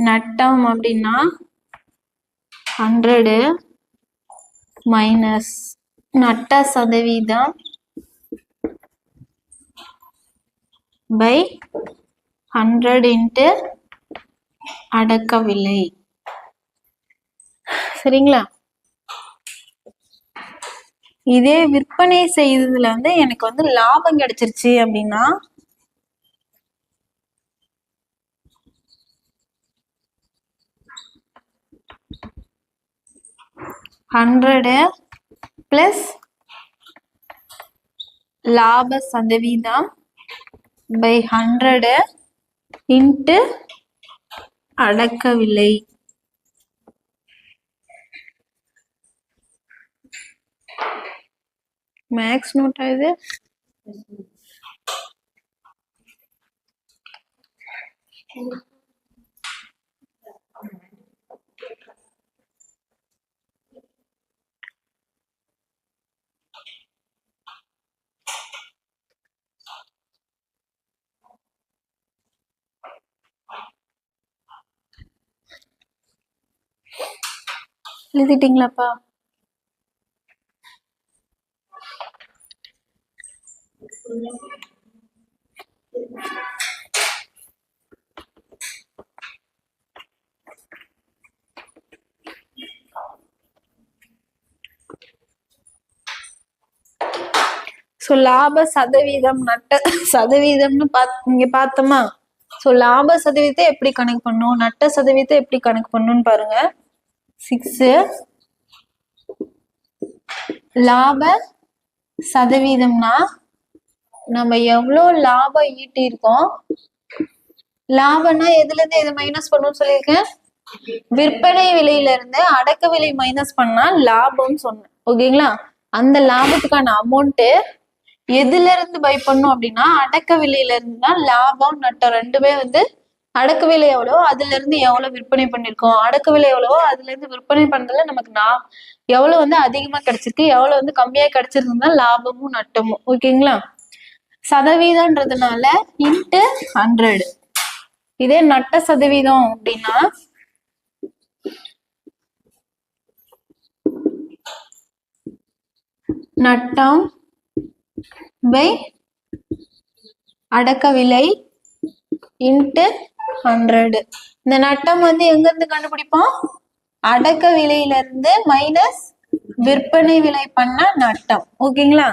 நட்டம் அப்படின்னா 100 மைனஸ் நட்ட சதவீதம் பை 100 இன்ட்டு அடக்க விலை. சரிங்களா? இதே விற்பனை செய்ததுல வந்து எனக்கு வந்து லாபம் கிடைச்சிருச்சு அப்படின்னா ஹண்ட்ரடு பிளஸ் லாப சதவீதம் பை 100 இன்ட்டு அடக்க விலை. மேக்ஸ் நோட் ஆகுது. எழுதிட்டீங்களாப்பா? ஸோ லாப சதவீதம் நட்ட சதவீதம்னு இங்க பார்த்தோமா? ஸோ லாப சதவீதத்தை எப்படி கணக்கு பண்ணும், நட்ட சதவீதத்தை எப்படி கணக்கு பண்ணணும்னு பாருங்க. 6 லாப சதவீதம்னா நம்ம எவ்வளோ லாபம் ஈட்டி இருக்கோம். லாபம்னா எதுல இருந்து எது மைனஸ் பண்ணணும்னு சொல்லியிருக்கேன்? விற்பனை விலையில இருந்து அடக்க விலை மைனஸ் பண்ணா லாபம்னு சொன்னேன். ஓகேங்களா? அந்த லாபத்துக்கான அமௌண்ட் எதுல இருந்து பை பண்ணும் அப்படின்னா அடக்க விலையில இருந்துன்னா லாபம் நட்டம் ரெண்டுமே வந்து அடக்க விலை எவ்வளோ அதுல இருந்து எவ்வளவு விற்பனை பண்ணிருக்கோம், அடக்க விலை எவ்வளவோ அதுல இருந்து விற்பனை பண்றதுல நமக்கு எவ்வளவு வந்து அதிகமா கிடைச்சிருக்கு, எவ்வளவு வந்து கம்மியா கிடைச்சிருந்தா லாபமும் நட்டமும். ஓகேங்களா? சதவீதம்ன்றதுனால இன்ட்டு 100. இதே நட்ட சதவீதம் அப்படின்னா நட்டம் பை அடக்க விலை இன்ட்டு 100. இந்த நட்டம் வந்து எங்க இருந்து கண்டுபிடிப்போம்? அடக்க விலையில இருந்து மைனஸ் விற்பனை விலை பண்ண நட்டம். ஓகேங்களா?